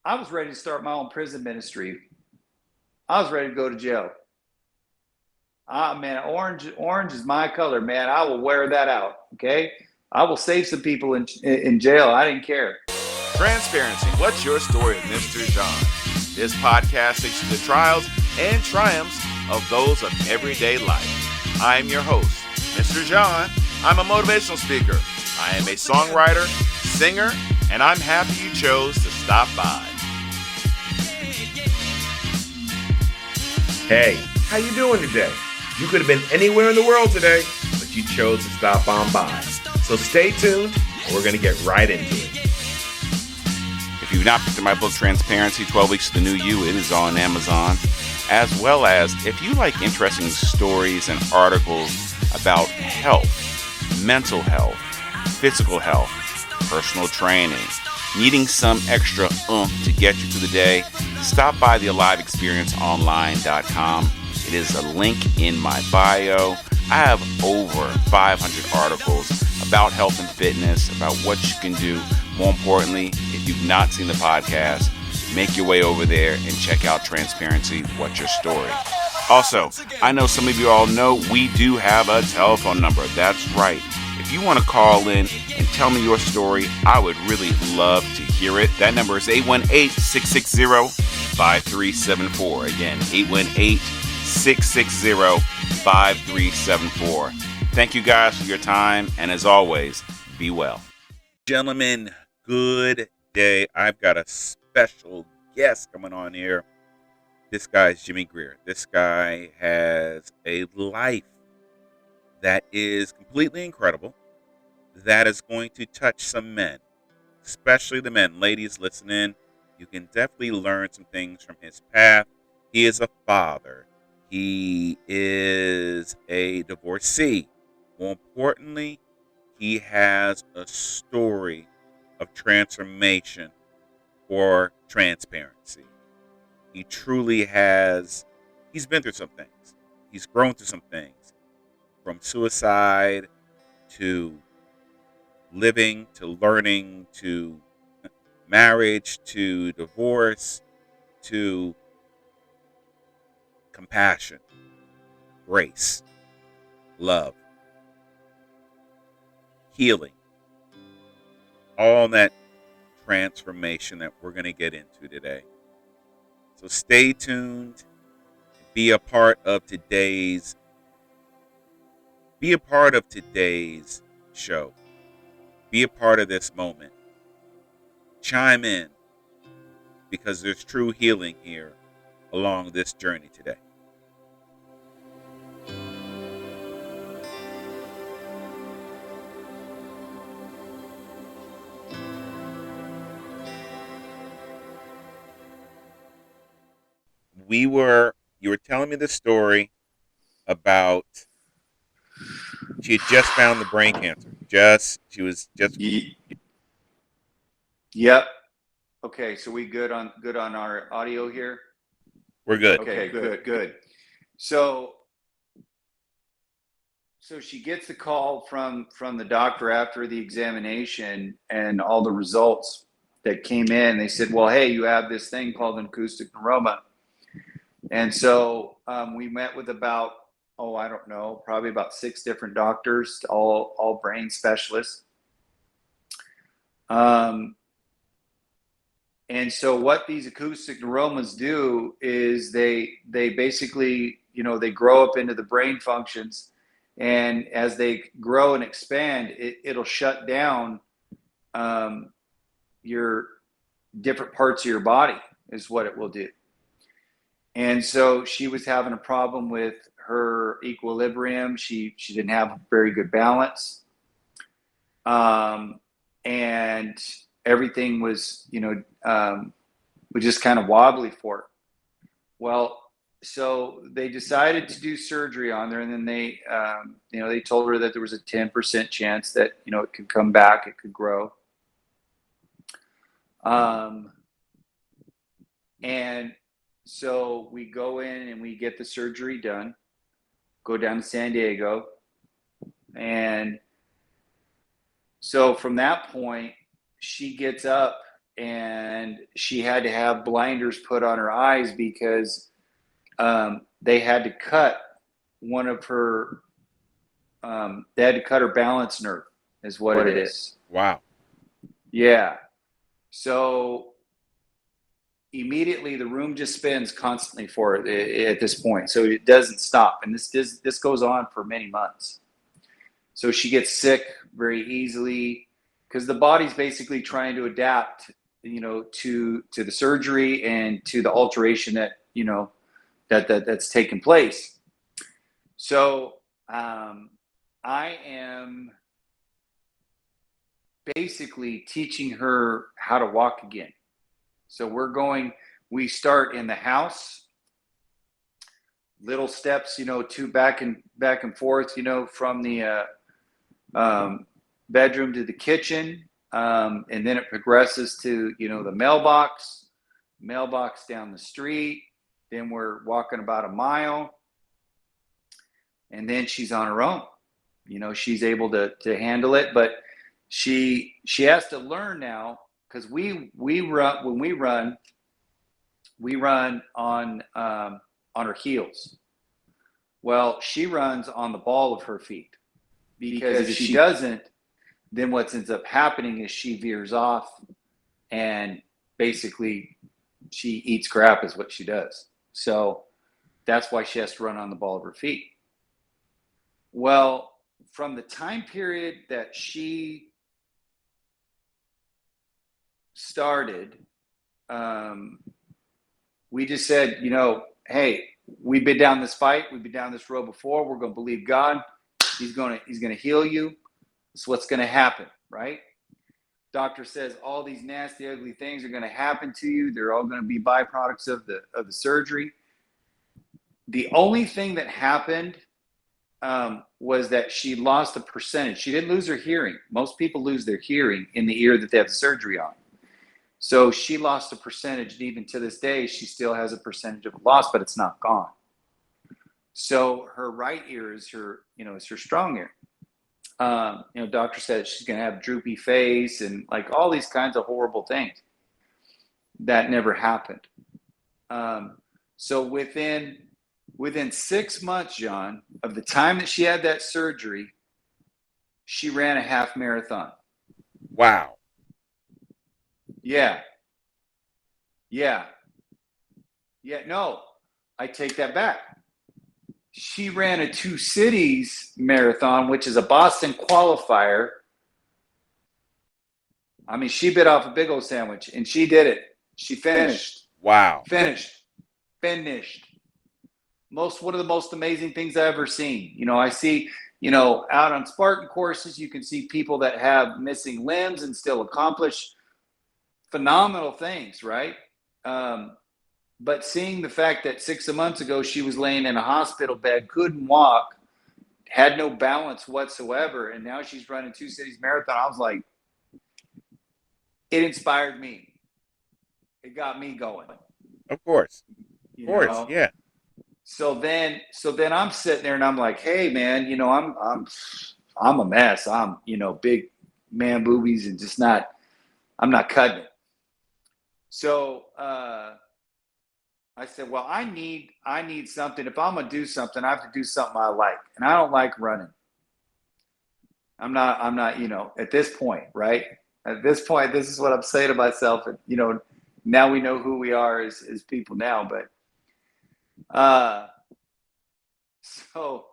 I was ready to start my own prison ministry. I was ready to go to jail. Man, orange is my color, man. I will wear that out. Okay, I will save some people in jail. I didn't care. Transparency. What's your story, Mr. John? This podcast takes you the trials and triumphs of those of everyday life. I am your host, Mr. John. I'm a motivational speaker. I am a songwriter, singer, and I'm happy you chose to stop by. Hey, how you doing today? You could have been anywhere in the world today, but you chose to stop on by. So stay tuned, and we're going to get right into it. If you've not picked up my book, Transparency, 12 Weeks to the New You, it is on Amazon. As well as, if you like interesting stories and articles about health, mental health, physical health, personal training, needing some extra oomph to get you through the day, stop by the AliveExperienceOnline.com. It is a link in my bio. I have over 500 articles about health and fitness, about what you can do. More importantly, if you've not seen the podcast, make your way over there and check out Transparency, What's Your Story? Also, I know some of you all know we do have a telephone number. That's right. If you want to call in and tell me your story, I would really love to hear it. That number is 818-660-5374. Again, 818-660-5374. Thank you guys for your time, and as always, be well. Gentlemen, good day. I've got a special guest coming on here. This guy's Jimmy Greer. This guy has a life that is completely incredible, that is going to touch some men, especially the men. Ladies, listen in. You can definitely learn some things from his path. He is a father. He is a divorcee. More importantly, he has a story of transformation for transparency. He truly has. He's been through some things. He's grown through some things. From suicide to living to learning to marriage to divorce to compassion, grace, love, healing, all that transformation that we're going to get into today. So stay tuned. Be a part of today's show. Be a part of this moment. Chime in, because there's true healing here along this journey today. You were telling me the story about she had just found the brain cancer. Yep. Okay, so we good on our audio here? We're good. Okay, good. So she gets the call from the doctor after the examination and all the results that came in. They said, well, hey, you have this thing called an acoustic neuroma. And so we met with about, probably about 6 different doctors, all brain specialists. And so what these acoustic neuromas do is they basically, they grow up into the brain functions, and as they grow and expand, it'll shut down your different parts of your body is what it will do. And so she was having a problem with her equilibrium. She didn't have very good balance. And everything was, was just kind of wobbly for her. Well, so they decided to do surgery on her, and then they told her that there was a 10% chance that, it could come back, it could grow. And so we go in and we get the surgery done, go down to San Diego. And so from that point, she gets up and she had to have blinders put on her eyes because they had to cut one of her. They had to cut her balance nerve, is what it is. Wow. Yeah. So immediately the room just spins constantly for it at this point. So it doesn't stop. And this goes on for many months. So she gets sick very easily because the body's basically trying to adapt, to the surgery and to the alteration that, that's taken place. So I am basically teaching her how to walk again. So we start in the house, little steps, two back and forth, from the bedroom to the kitchen. And then it progresses to, the mailbox down the street. Then we're walking about a mile. And then she's on her own. She's able to handle it, but she has to learn now, because we run on her heels. Well, she runs on the ball of her feet, because if she doesn't, then what ends up happening is she veers off, and basically she eats crap is what she does. So that's why she has to run on the ball of her feet. Well, from the time period that she started, we just said, hey, we've been down this fight. We've been down this road before. We're going to believe God. He's going to heal you. It's what's going to happen, right? Doctor says all these nasty, ugly things are going to happen to you. They're all going to be byproducts of the surgery. The only thing that happened was that she lost a percentage. She didn't lose her hearing. Most people lose their hearing in the ear that they have the surgery on. So she lost a percentage, and even to this day, she still has a percentage of loss, but it's not gone. So her right ear is her strong ear. Doctor said she's going to have droopy face and like all these kinds of horrible things. That never happened. So within 6 months, John, of the time that she had that surgery, she ran a half marathon. Wow. Yeah. No, I take that back. She ran a 2 cities marathon, which is a Boston qualifier. I mean, she bit off a big old sandwich, and she did it. She finished. Wow. Finished. One of the most amazing things I've ever seen. I see, out on Spartan courses, you can see people that have missing limbs and still accomplish phenomenal things, right? But seeing the fact that 6 months ago she was laying in a hospital bed, couldn't walk, had no balance whatsoever, and now she's running 2 cities marathon, I was like, it inspired me. It got me going. Of course. Yeah. So then I'm sitting there and I'm like, hey man, I'm a mess. I'm, big man boobies and I'm not cutting it. So I said, well, I need something. If I'm gonna do something, I have to do something I like. And I don't like running. I'm not, at this point, right? At this point, this is what I'm saying to myself. And, now we know who we are as people now, but so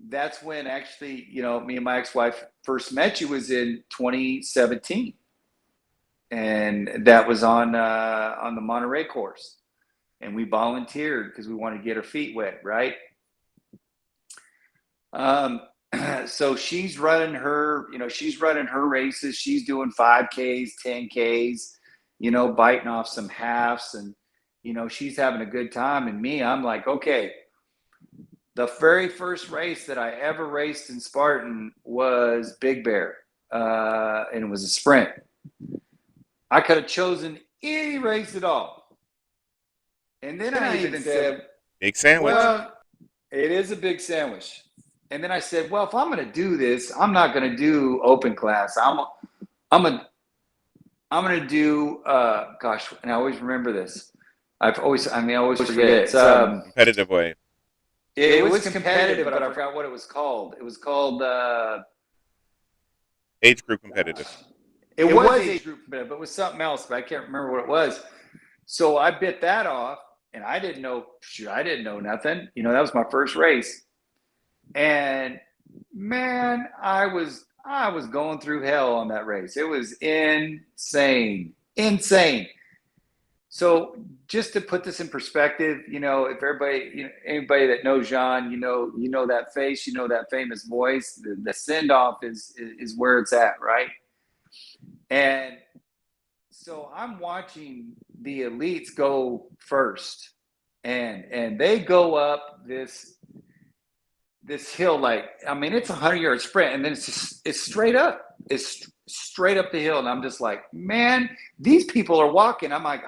that's when actually, me and my ex-wife first met. You was in 2017, and that was on the Monterey course, and we volunteered because we wanted to get her feet wet, right? So she's running her races. She's doing 5Ks, 10Ks, biting off some halves, and she's having a good time. And me, I'm like, okay. The very first race that I ever raced in Spartan was Big Bear, and it was a sprint. I could have chosen any race at all. And then I even said, big sandwich. Well, it is a big sandwich. And then I said, well, if I'm going to do this, I'm not going to do open class. I'm I'm gonna do. Gosh, and I always remember this. I always forget. It's Competitive way. it was competitive, but I forgot what it was called. It was called. Age group competitive. It was age group competitive, but it was something else. But I can't remember what it was. So I bit that off, and I didn't know. Shoot, I didn't know nothing. You know, that was my first race, and man, I was going through hell on that race. It was insane, insane. So just to put this in perspective, you know, if everybody, you know, anybody that knows John, you know that face, you know that famous voice. The send off is where it's at, right? And so I'm watching the elites go first, and they go up this hill, like, I mean, it's a 100-yard sprint, and then it's straight up. It's straight up the hill, and I'm just like, man, these people are walking. I'm like,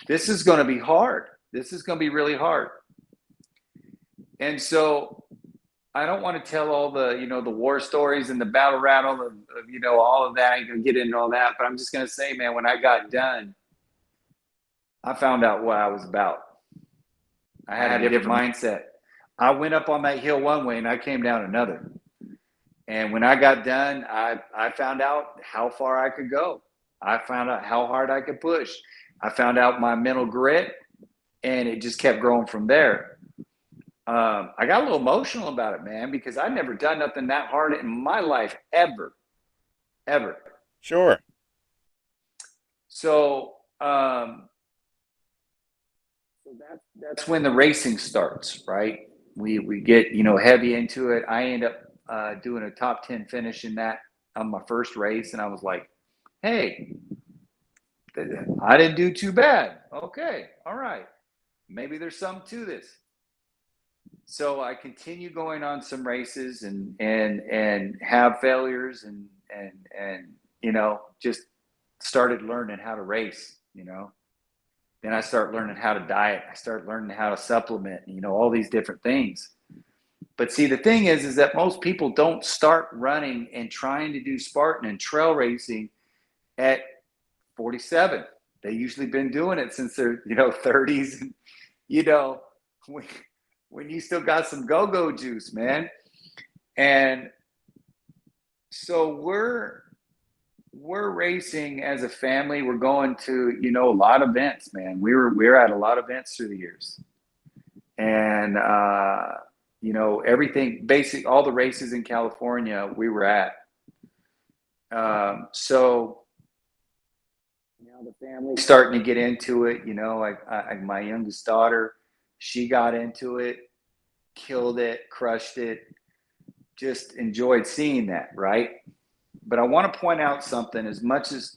this is going to be hard. This is going to be really hard. And so I don't want to tell all the, you know, the war stories and the battle rattle of you know, all of that. I ain't going to get into all that, but I'm just going to say, man, when I got done, I found out what I was about. I had a different mindset. I went up on that hill one way and I came down another. And when I got done, I found out how far I could go. I found out how hard I could push. I found out my mental grit, and it just kept growing from there. I got a little emotional about it, man, because I'd never done nothing that hard in my life ever. Sure. So that's when the racing starts, right? We get, you know, heavy into it. I end up doing a top 10 finish in that on my first race, and I was like, hey, I didn't do too bad. Okay, all right, maybe there's something to this. So I continue going on some races and have failures and you know, just started learning how to race, you know. Then I start learning how to diet. I start learning how to supplement, you know, all these different things. But see, the thing is that most people don't start running and trying to do Spartan and trail racing at 47. They usually been doing it since they're, you know, 30s. And, you know, when you still got some go-go juice, man. And so we're racing as a family. We're going to, you know, a lot of events, man. We're at a lot of events through the years. And you know, everything, basic, all the races in California we were at. So now the family's starting to get into it, you know, like my youngest daughter, she got into it, killed it, crushed it, just enjoyed seeing that, right? But I want to point out something. As much as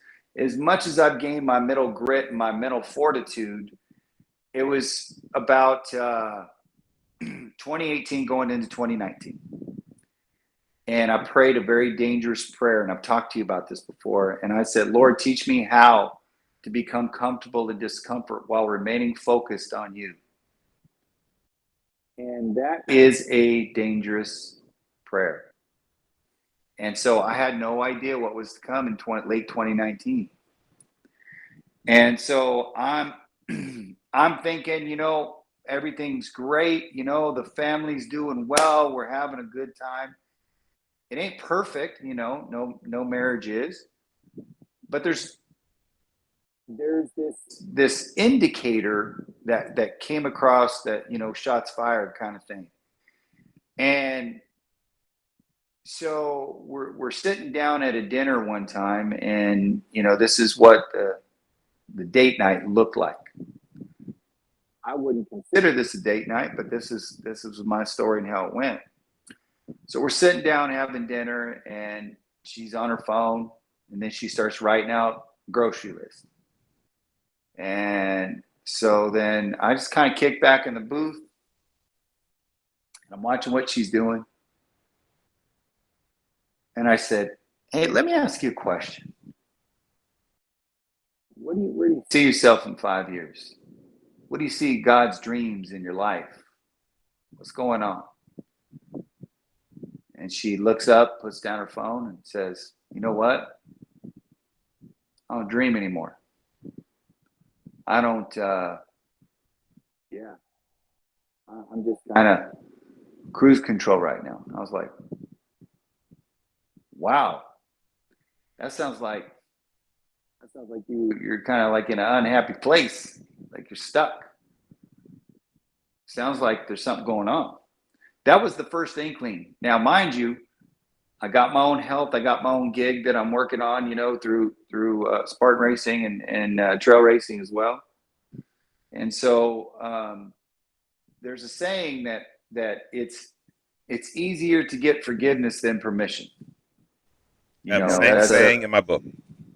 I've gained my mental grit and my mental fortitude, it was about 2018 going into 2019. And I prayed a very dangerous prayer, and I've talked to you about this before. And I said, Lord, teach me how to become comfortable in discomfort while remaining focused on you. And that is a dangerous prayer. And so I had no idea what was to come in late 2019. And so I'm thinking, you know, everything's great. You know, the family's doing well. We're having a good time. It ain't perfect, you know, no marriage is. But there's this indicator that came across that, you know, shots fired kind of thing. And so we're sitting down at a dinner one time, and you know, this is what the date night looked like. I wouldn't consider this a date night, but this is my story and how it went. So we're sitting down having dinner, and she's on her phone, and then she starts writing out grocery list. And so then I just kind of kick back in the booth. I'm watching what she's doing. And I said, hey, let me ask you a question. Where do you see yourself in 5 years? What do you see God's dreams in your life? What's going on? And she looks up, puts down her phone, and says, you know what? I don't dream anymore. I don't, I'm just kind of cruise control right now. I was like, wow, that sounds like you're kind of like in an unhappy place, like you're stuck. Sounds like there's something going on. That was the first inkling. Now, mind you, I got my own health. I got my own gig that I'm working on, through Spartan racing and trail racing as well. And so there's a saying that it's easier to get forgiveness than permission. I have the same saying in my book.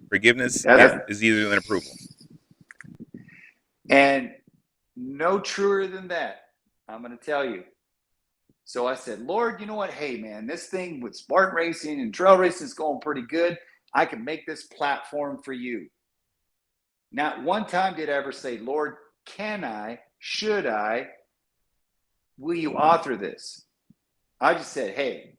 Forgiveness is easier than approval. And no truer than that, I'm going to tell you. So I said, Lord, you know what? Hey, man, this thing with Spartan racing and trail racing is going pretty good. I can make this platform for you. Not one time did I ever say, Lord, can I, should I, will you author this? I just said, hey,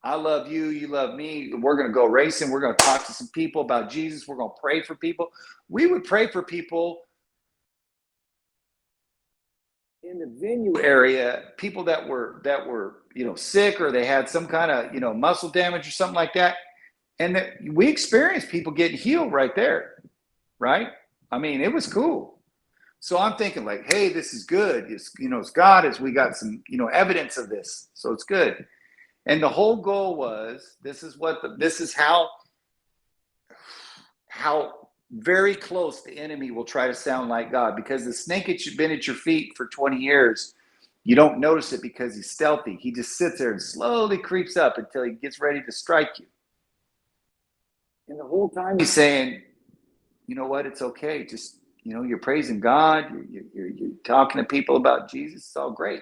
I love you. You love me. We're going to go racing. We're going to talk to some people about Jesus. We're going to pray for people. We would pray for people in the venue area, people that were sick, or they had some kind of muscle damage or something like that, and that we experienced people getting healed right there, right? I mean, it was cool. So I'm thinking like, hey, this is good. It's God, we got some evidence of this, so it's good. And the whole goal was, this is how very close the enemy will try to sound like God, because the snake has been at your feet for 20 years. You don't notice it because he's stealthy. He just sits there and slowly creeps up until he gets ready to strike you. And the whole time he's saying, you know what, it's okay. Just, you're praising God. You're talking to people about Jesus. It's all great.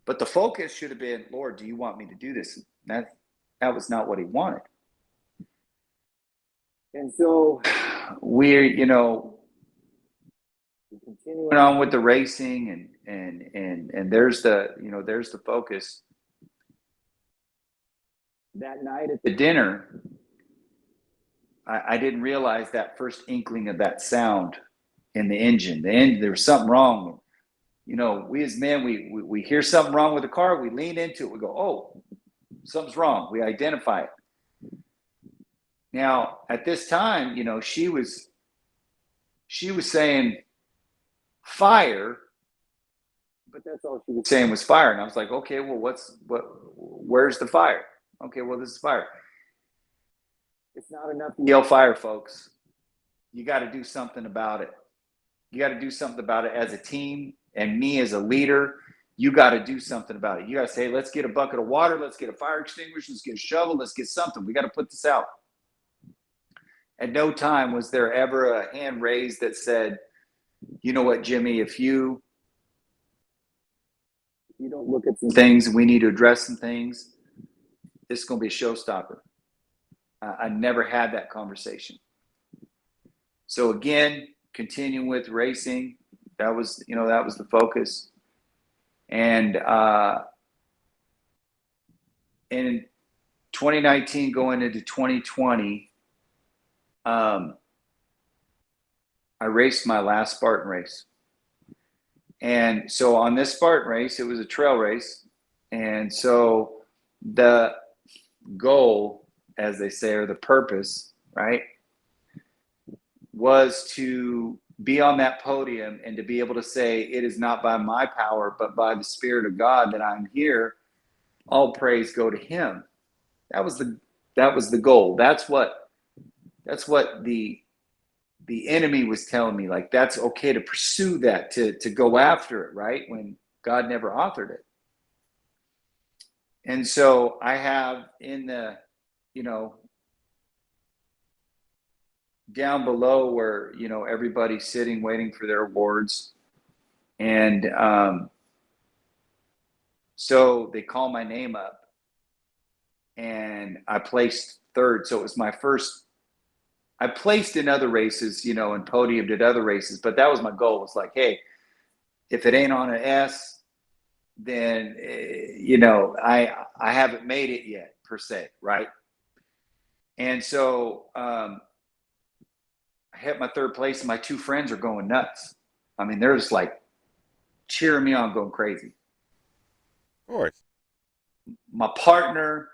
But the focus should have been, Lord, do you want me to do this? That was not what he wanted. And so we're, continuing on with the racing, and there's the focus. That night at the dinner, I didn't realize that first inkling of that sound in the engine. There was something wrong. We as men, we hear something wrong with the car, we lean into it, we go, oh, something's wrong. We identify it. Now, at this time, she was saying fire, but that's all she was saying was fire. And I was like, okay, well, where's the fire? Okay, well, this is fire. It's not enough to yell fire, folks. You got to do something about it. You got to do something about it as a team, and me as a leader. You got to do something about it. You got to say, let's get a bucket of water. Let's get a fire extinguisher. Let's get a shovel. Let's get something. We got to put this out. At no time was there ever a hand raised that said, you know what, Jimmy, if you don't look at some things and we need to address some things, this is going to be a showstopper. I never had that conversation. So again, continuing with racing, that was the focus. And in 2019 going into 2020, I raced my last Spartan race. And so on this Spartan race, it was a trail race. And so the goal, as they say, or the purpose, right, was to be on that podium and to be able to say, it is not by my power, but by the Spirit of God that I'm here. All praise go to him. That was the goal. That's what the enemy was telling me, like, that's okay to pursue that, to go after it, right? When God never authored it. And so I have in the, down below where, everybody's sitting, waiting for their awards. And so they call my name up and I placed third. So it was my first. I placed in other races, and podiumed at other races, but that was my goal. It's like, hey, if it ain't on an S, then, I haven't made it yet, per se, right? And so I hit my third place, and my two friends are going nuts. I mean, they're just like cheering me on, going crazy. Of course. My partner,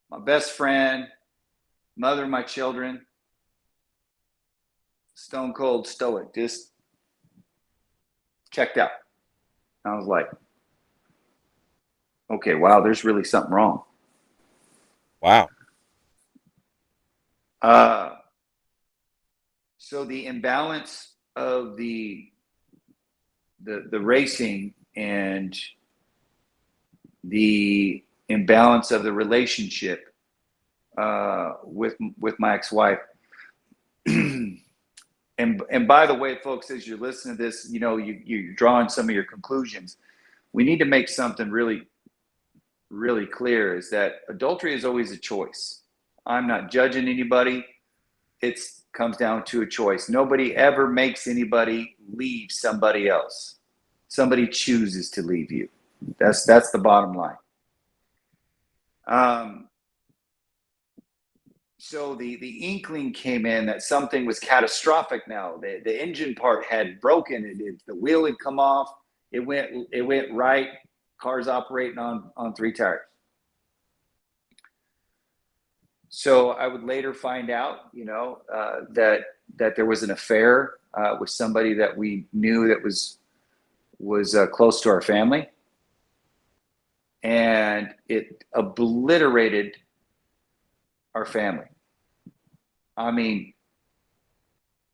my best friend, mother of my children, stone cold stoic, just checked out. I was like, okay, wow, there's really something wrong. Wow. So the imbalance of the racing and the imbalance of the relationship with my ex-wife. And by the way, folks, as you're listening to this, you're drawing some of your conclusions. We need to make something really, really clear, is that adultery is always a choice. I'm not judging anybody. It comes down to a choice. Nobody ever makes anybody leave somebody else. Somebody chooses to leave you. That's the bottom line. So the inkling came in that something was catastrophic now. The engine part had broken. The wheel had come off. It went right. Car's operating on three tires. So I would later find out, that there was an affair with somebody that we knew that was close to our family, and it obliterated our family. I mean,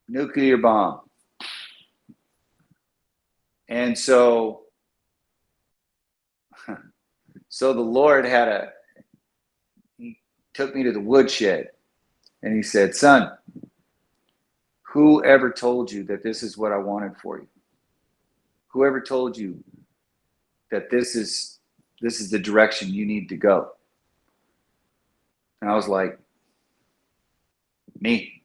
nuclear bomb. And so the Lord he took me to the woodshed, and he said, son, whoever told you that this is what I wanted for you? Whoever told you that this is the direction you need to go? And I was like, me.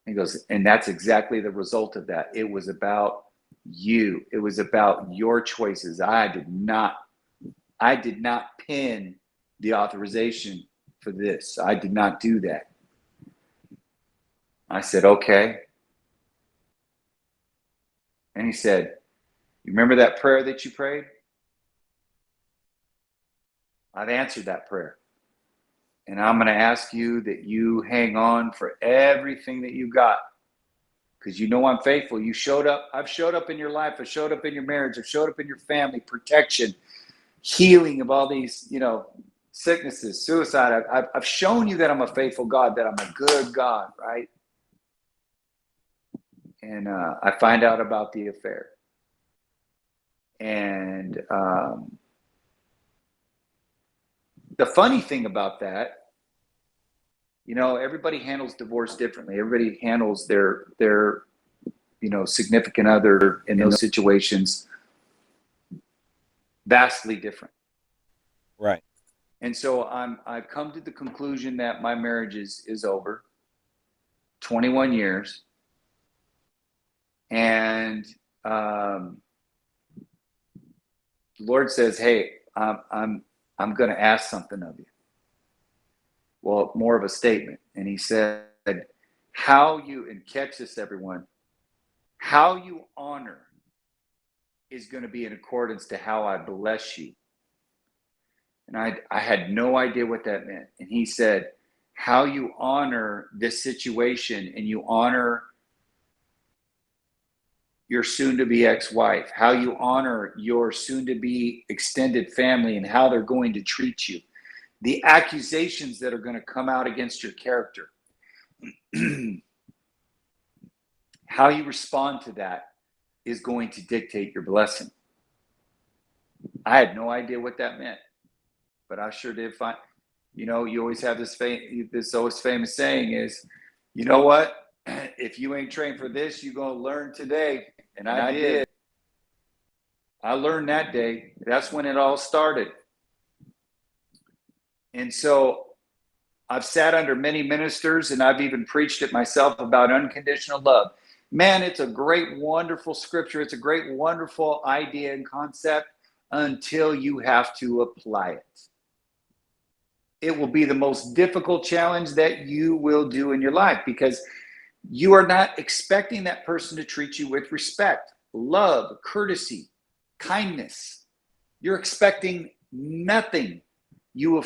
He goes, and that's exactly the result of that. It was about you. It was about your choices. I did not pin the authorization for this. I did not do that. I said, okay. And he said, you remember that prayer that you prayed? I've answered that prayer. And I'm going to ask you that you hang on for everything that you got, because I'm faithful. You showed up. I've showed up in your life. I've showed up in your marriage. I've showed up in your family, protection, healing of all these, sicknesses, suicide. I've shown you that I'm a faithful God, that I'm a good God, right? And I find out about the affair. And the funny thing about that, everybody handles divorce differently. Everybody handles their significant other in those situations vastly different. Right. And so I've come to the conclusion that my marriage is over. 21 years. And the Lord says, hey, I'm going to ask something of you. Well, more of a statement. And he said, and catch this, everyone, how you honor is going to be in accordance to how I bless you. And I had no idea what that meant. And he said, how you honor this situation, and you honor your soon-to-be ex-wife, how you honor your soon-to-be extended family and how they're going to treat you, the accusations that are going to come out against your character, how you respond to that is going to dictate your blessing. I had no idea what that meant, but I sure did find, you always have this always famous saying is, you know what? If you ain't trained for this, you're going to learn today. And I did. I learned that day. That's when it all started. And so I've sat under many ministers, and I've even preached it myself about unconditional love. Man, it's a great, wonderful scripture. It's a great, wonderful idea and concept until you have to apply it. It will be the most difficult challenge that you will do in your life, because You are not expecting that person to treat you with respect, love, courtesy, kindness. You're expecting nothing. You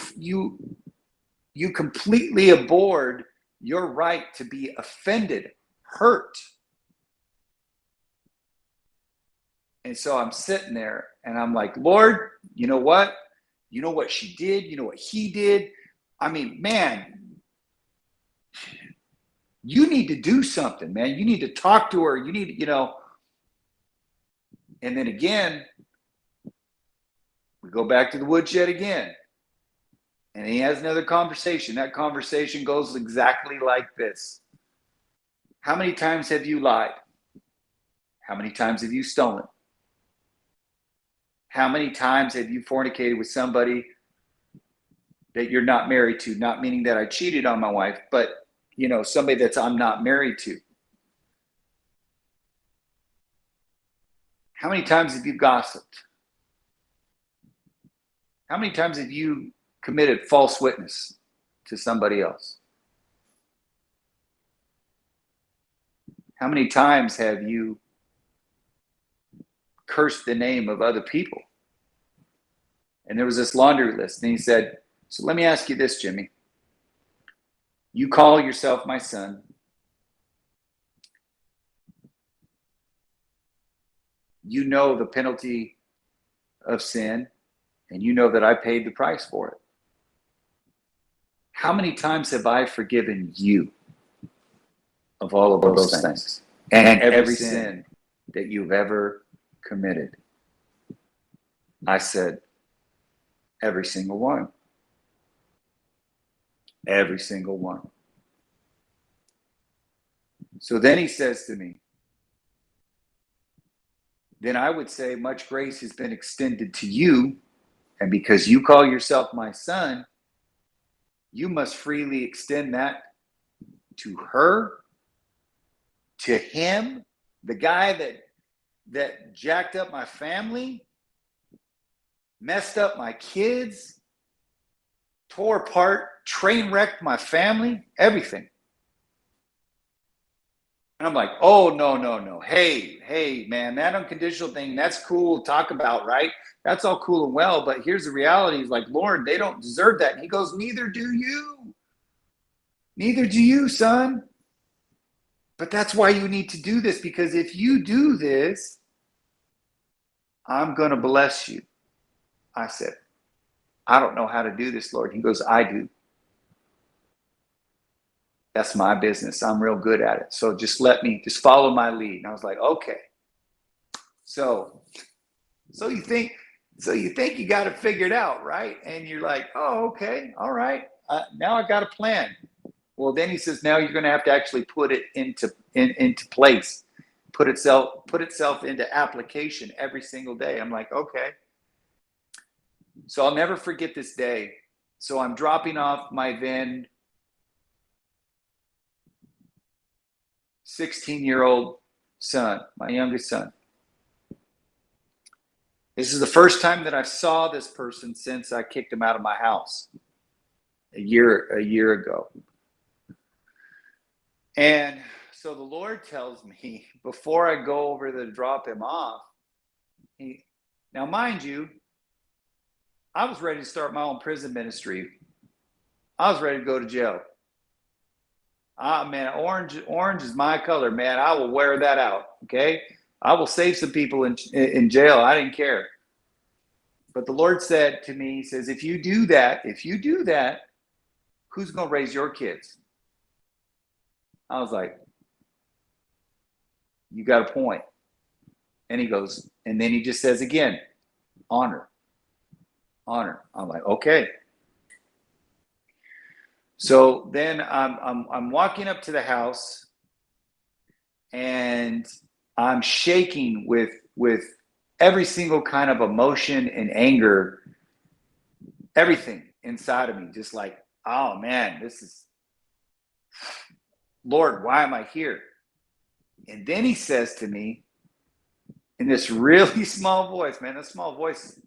completely abhorred your right to be offended, hurt. And so I'm sitting there and I'm like, Lord, you know what? You know what she did? You know what he did? I mean, man, you need to do something, man. You need to talk to her. You need to, and then again, we go back to the woodshed again. And he has another conversation. That conversation goes exactly like this. How many times have you lied? How many times have you stolen? How many times have you fornicated with somebody that you're not married to? Not meaning that I cheated on my wife, but somebody that I'm not married to. How many times have you gossiped? How many times have you committed false witness to somebody else? How many times have you cursed the name of other people? And there was this laundry list, and he said, so let me ask you this, Jimmy. You call yourself my son. You know the penalty of sin, and you know that I paid the price for it. How many times have I forgiven you of all of those things? And every sin that you've ever committed? I said, every single one. Every single one. So then he says to me, then I would say much grace has been extended to you, and because you call yourself my son, you must freely extend that to her, to him, the guy that jacked up my family, messed up my kids, tore apart, train wrecked my family, everything. And I'm like, oh, no. Hey, man, that unconditional thing, that's cool to talk about, right? That's all cool and well, but here's the reality. He's like, Lord, they don't deserve that. And he goes, neither do you. Neither do you, son. But that's why you need to do this, because if you do this, I'm going to bless you. I said, I don't know how to do this, Lord. He goes, I do. That's my business. I'm real good at it. So just follow my lead. And I was like, okay. So you think you got it figured out, right? And you're like, oh, okay, all right. Now I got a plan. Well, then he says, now you're going to have to actually put it into place, put itself into application every single day. I'm like, okay. So I'll never forget this day. So I'm dropping off my then 16-year-old son, my youngest son. This is the first time that I saw this person since I kicked him out of my house a year ago. And so the Lord tells me before I go over to drop him off, now mind you, I was ready to start my own prison ministry. I was ready to go to jail. Man, orange is my color, man. I will wear that out, okay? I will save some people in jail. I didn't care. But the Lord said to me, he says, if you do that, who's going to raise your kids? I was like, you got a point. And he goes, and then he just says again, honor. I'm like, okay. So then I'm walking up to the house, and I'm shaking with every single kind of emotion and anger, everything inside of me, just like, oh man, this is, Lord, why am I here? And then he says to me in this really small voice, man, a small voice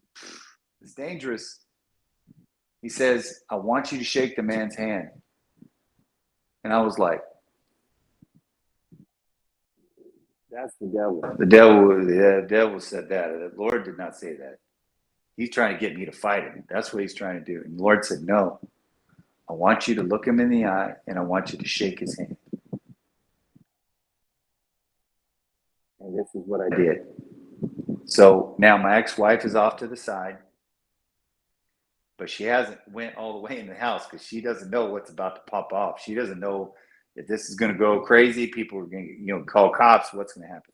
is dangerous. He says, I want you to shake the man's hand. And I was like, That's the devil. The devil said that. The Lord did not say that. He's trying to get me to fight him. That's what he's trying to do. And the Lord said, no, I want you to look him in the eye and I want you to shake his hand. And this is what I did. So now my ex-wife is off to the side, but she hasn't went all the way in the house because she doesn't know what's about to pop off. She doesn't know if this is going to go crazy. People are going to, call cops. What's going to happen?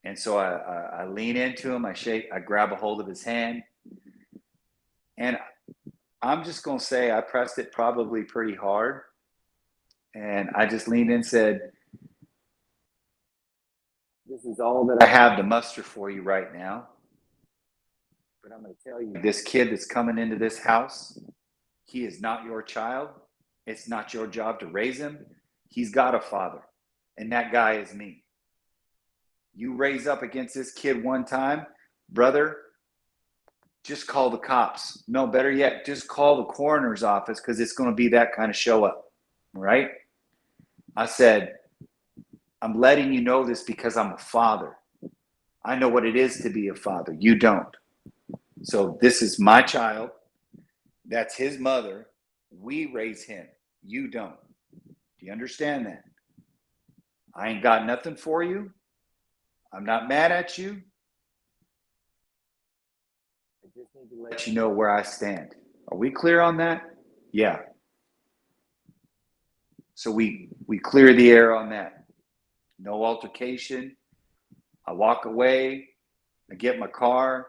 And so I lean into him. I grab a hold of his hand, and I'm just going to say I pressed it probably pretty hard. And I just leaned in and said, this is all that I have to muster for you right now. But I'm going to tell you, this kid that's coming into this house, he is not your child. It's not your job to raise him. He's got a father, and that guy is me. You raise up against this kid one time, brother, just call the cops. No, better yet, just call the coroner's office because it's going to be that kind of show up, right? I said, I'm letting you know this because I'm a father. I know what it is to be a father. You don't. So this is my child. That's his mother. We raise him. You don't. Do you understand that? I ain't got nothing for you. I'm not mad at you. I just need to let you know where I stand. Are we clear on that? Yeah. So we clear the air on that. No altercation. I walk away. I get my car.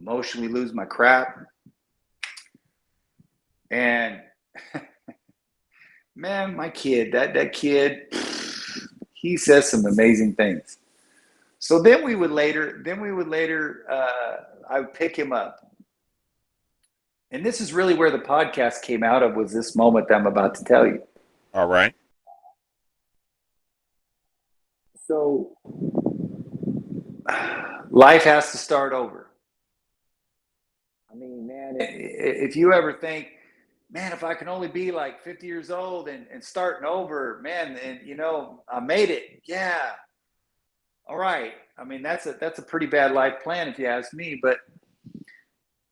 Emotionally lose my crap. And man, my kid, that kid, he says some amazing things. So then we would later, I would pick him up. And this is really where the podcast came out of, was this moment that I'm about to tell you. All right. So life has to start over. I mean, man, if you ever think, man, if I can only be like 50 years old and starting over, man, and I made it. Yeah. All right. I mean, that's a pretty bad life plan if you ask me, but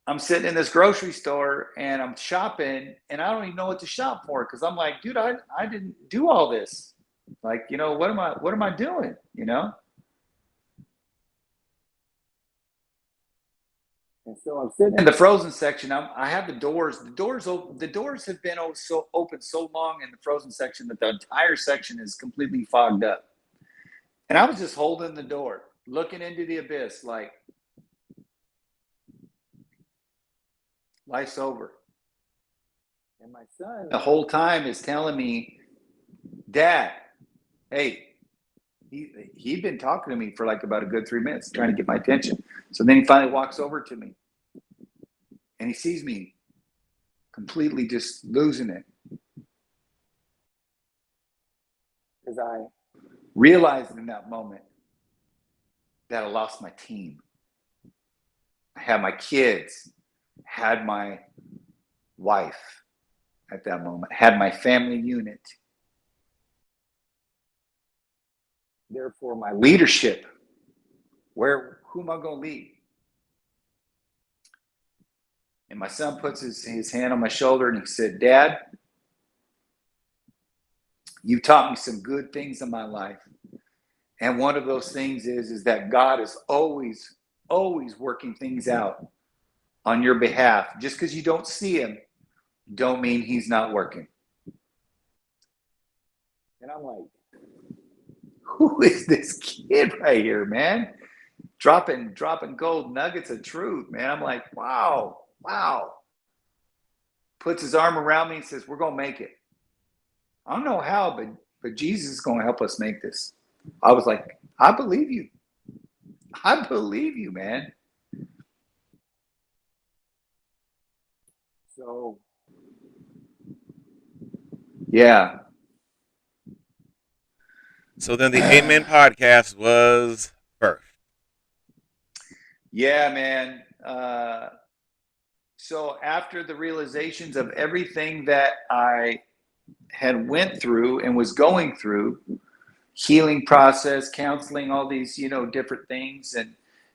I'm sitting in this grocery store and I'm shopping and I don't even know what to shop for because I'm like, dude, I didn't do all this. Like, what am I doing? And so I'm sitting in the frozen section. I have the doors. The doors have been open so long in the frozen section that the entire section is completely fogged up. And I was just holding the door, looking into the abyss, like life's over. And my son the whole time is telling me, Dad, hey, he'd been talking to me for like about a good 3 minutes, trying to get my attention. So then he finally walks over to me and he sees me completely just losing it. Because I realized in that moment that I lost my team. I had my kids, had my wife at that moment, had my family unit. Therefore, my leadership, who am I going to lead? And my son puts his hand on my shoulder and he said, Dad, you taught me some good things in my life. And one of those things is that God is always, always working things out on your behalf. Just because you don't see him, don't mean he's not working. And I'm like, who is this kid right here, man? Dropping gold nuggets of truth, man. I'm like, wow. Puts his arm around me and says, we're going to make it. I don't know how, but Jesus is going to help us make this. I was like, I believe you. I believe you, man. So, yeah. So then the Amen podcast was birthed. Yeah, man. So after the realizations of everything that I had went through and was going through, healing process, counseling, all these, different things. And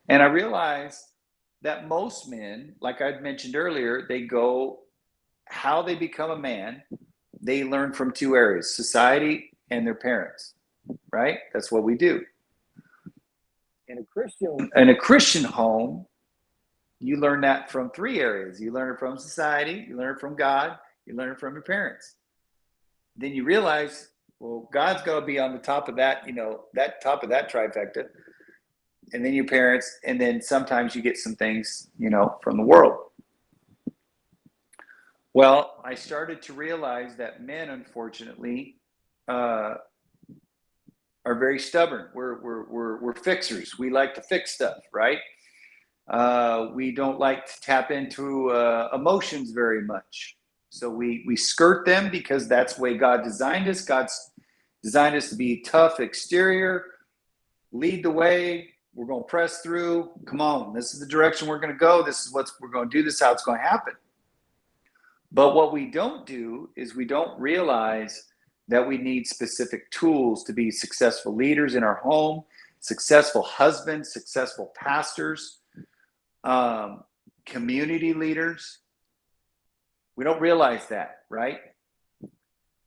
I realized that most men, like I mentioned earlier, how they become a man, they learn from two areas: society and their parents, right? That's what we do. In a Christian home, you learn that from three areas. You learn it from society, you learn it from God, you learn it from your parents. Then you realize, well, God's got to be on the top of that, that top of that trifecta, and then your parents, and then sometimes you get some things, from the world. Well, I started to realize that men, unfortunately, are very stubborn. We're fixers. We like to fix stuff, right? We don't like to tap into emotions very much. So we skirt them because that's the way God designed us. God's designed us to be tough exterior, lead the way. We're going to press through. Come on, this is the direction we're going to go. This is what we're going to do. This is how it's going to happen. But what we don't do is we don't realize that we need specific tools to be successful leaders in our home, successful husbands, successful pastors, community leaders. We don't realize that, right?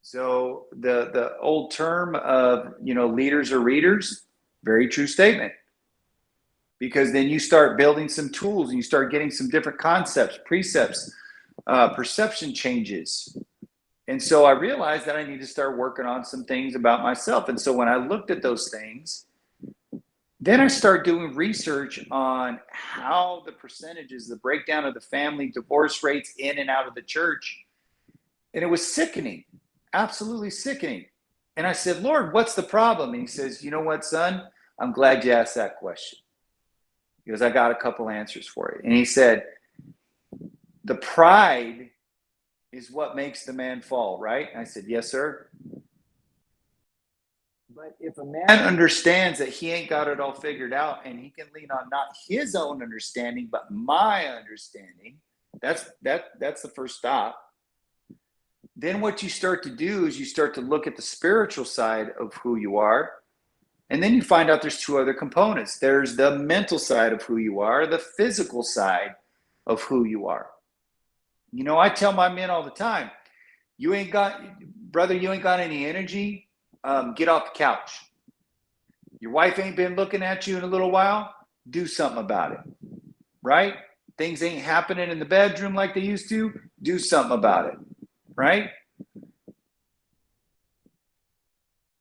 So the old term of, leaders are readers, very true statement. Because then you start building some tools and you start getting some different concepts, precepts, perception changes. And so I realized that I need to start working on some things about myself. And so when I looked at those things, then I started doing research on how the percentages, the breakdown of the family divorce rates in and out of the church. And it was sickening, absolutely sickening. And I said, Lord, what's the problem? And he says, you know what, son? I'm glad you asked that question. Because I got a couple answers for it. And he said, the pride is what makes the man fall, right? And I said, yes, sir. But if a man understands that he ain't got it all figured out and he can lean on not his own understanding, but my understanding, that's the first stop. Then what you start to do is you start to look at the spiritual side of who you are. And then you find out there's two other components. There's the mental side of who you are, the physical side of who you are. I tell my men all the time, you ain't got any energy, get off the couch. Your wife ain't been looking at you in a little while, do something about it, right? Things ain't happening in the bedroom like they used to, do something about it, right?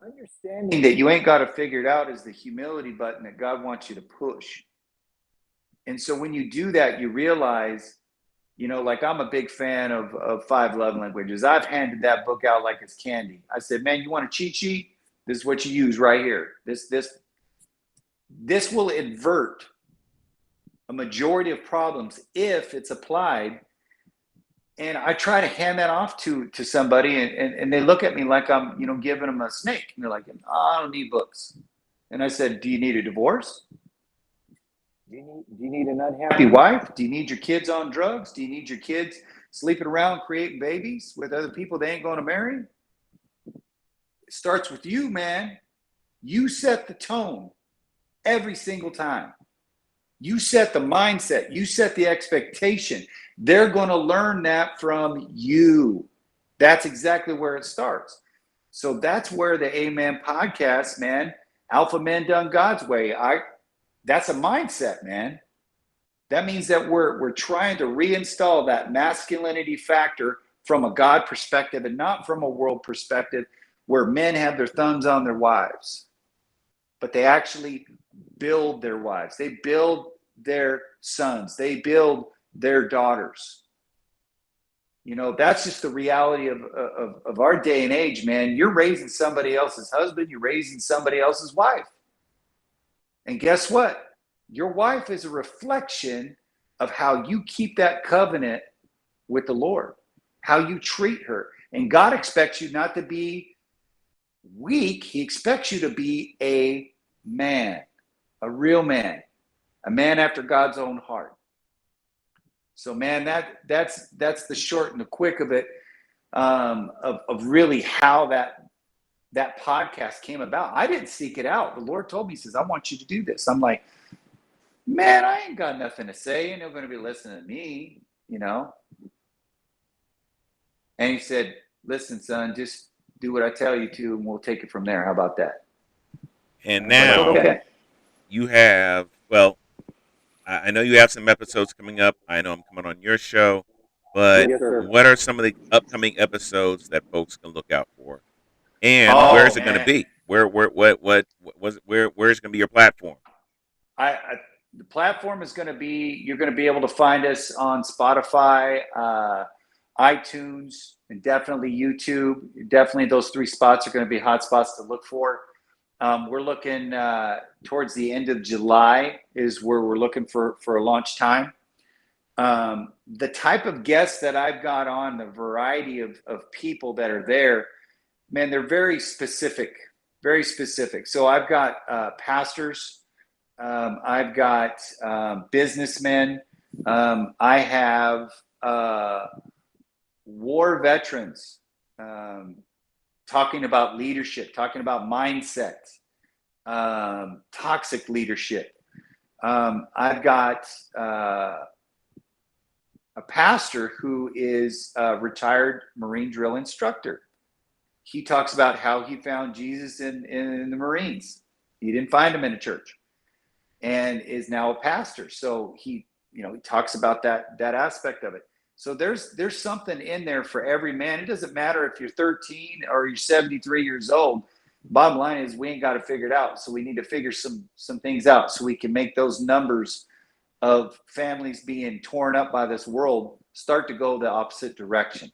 Understanding that you ain't got it figured out is the humility button that God wants you to push. And so when you do that, you realize, like I'm a big fan of 5 love languages. I've handed that book out like it's candy. I said, man, you want a cheat sheet? This is what you use right here. This will avert a majority of problems if it's applied. And I try to hand that off to somebody, and they look at me like I'm, giving them a snake. And they're like, oh, I don't need books. And I said, do you need a divorce? Do you need an unhappy wife? Do you need your kids on drugs? Do you need your kids sleeping around creating babies with other people they ain't going to marry? It starts with you, man. You set the tone every single time. You set the mindset. You set the expectation. They're going to learn that from you. That's exactly where it starts. So that's where the Amen podcast, man, Alpha Men Done God's Way. That's a mindset, man. That means that we're trying to reinstall that masculinity factor from a God perspective and not from a world perspective where men have their thumbs on their wives. But they actually build their wives. They build their sons. They build their daughters. That's just the reality of our day and age, man. You're raising somebody else's husband. You're raising somebody else's wife. And guess what? Your wife is a reflection of how you keep that covenant with the Lord, how you treat her. And God expects you not to be weak. He expects you to be a man, a real man, a man after God's own heart. So, man, that's the short and the quick of it, of really how that that podcast came about. I didn't seek it out. The Lord told me, he says, I want you to do this. I'm like, man, I ain't got nothing to say. You're not going to be listening to me, you know? And he said, listen, son, just do what I tell you to, and we'll take it from there. How about that? And now okay. you have, well, I know you have some episodes coming up. I know I'm coming on your show, but Yes, sir. what are some of the upcoming episodes that folks can look out for? And Oh, where is it going to man. be? Where's going to be your platform? The platform is going to be, you're going to be able to find us on Spotify, iTunes, and definitely YouTube. Definitely those 3 spots are going to be hot spots to look for. We're looking towards the end of July is where we're looking for a launch time. The type of guests that I've got on, the variety of people that are there, man, they're very specific, very specific. So I've got pastors, I've got businessmen, I have war veterans, talking about leadership, talking about mindset, toxic leadership. I've got a pastor who is a retired Marine drill instructor. He talks about how he found Jesus in the Marines. He didn't find him in a church, and is now a pastor. So he talks about that aspect of it. So there's something in there for every man. It doesn't matter if you're 13 or you're 73 years old. Bottom line is we ain't got to figure it out. So we need to figure some things out so we can make those numbers of families being torn up by this world start to go the opposite direction.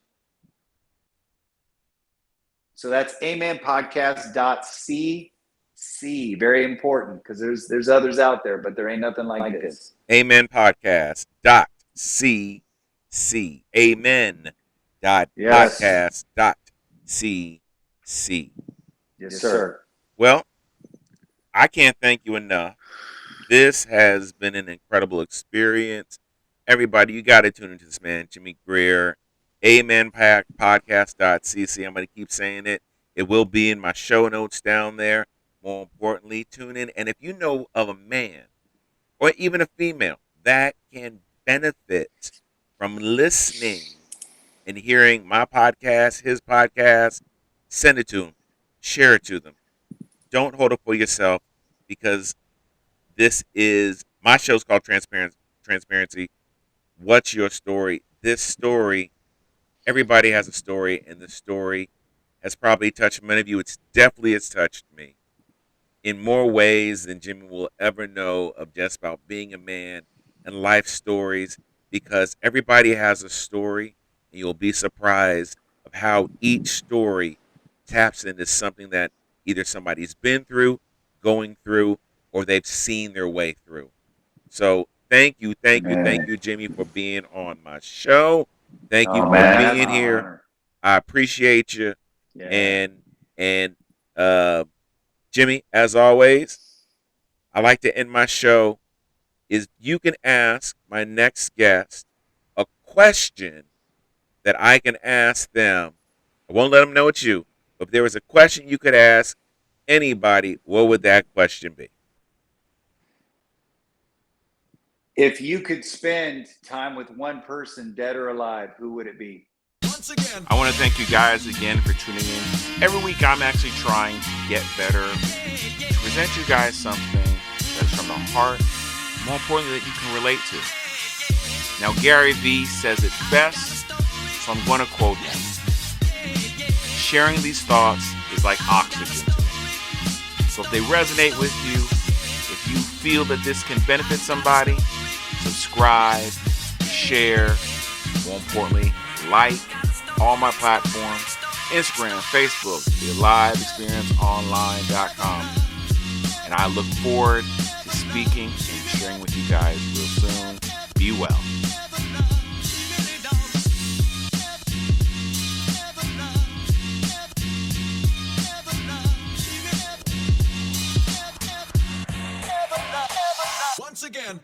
So that's amenpodcast.cc. Very important, because there's others out there, but there ain't nothing like this. Amenpodcast.cc. Amen.podcast.cc. Yes, sir. Well, I can't thank you enough. This has been an incredible experience. Everybody, you got to tune into this man, Jimmy Greer. Amenpodcast.cc. I'm going to keep saying it. It will be in my show notes down there. More importantly, tune in. And if you know of a man or even a female that can benefit from listening and hearing my podcast, his podcast, send it to them. Share it to them. Don't hold it for yourself, because this is, my show's called Transparency. What's your story? This story, everybody has a story, and the story has probably touched many of you. It's touched me in more ways than Jimmy will ever know, of just about being a man and life stories, because everybody has a story, and you'll be surprised of how each story taps into something that either somebody's been through, going through, or they've seen their way through. So thank you, Jimmy, for being on my show. Thank you for being here. Honor. I appreciate you. Yeah. And Jimmy, as always, I like to end my show is you can ask my next guest a question that I can ask them. I won't let them know it's you. But if there was a question you could ask anybody, what would that question be? If you could spend time with one person, dead or alive, who would it be? Once again, I want to thank you guys again for tuning in. Every week I'm actually trying to get better, to present you guys something that's from the heart, more importantly, that you can relate to. Now, Gary Vee says it best, so I'm going to quote him. Sharing these thoughts is like oxygen to me. So if they resonate with you, if you feel that this can benefit somebody, subscribe, share, more importantly, like all my platforms, Instagram, Facebook, theliveexperienceonline.com. And I look forward to speaking and sharing with you guys real soon. Be well. Once again.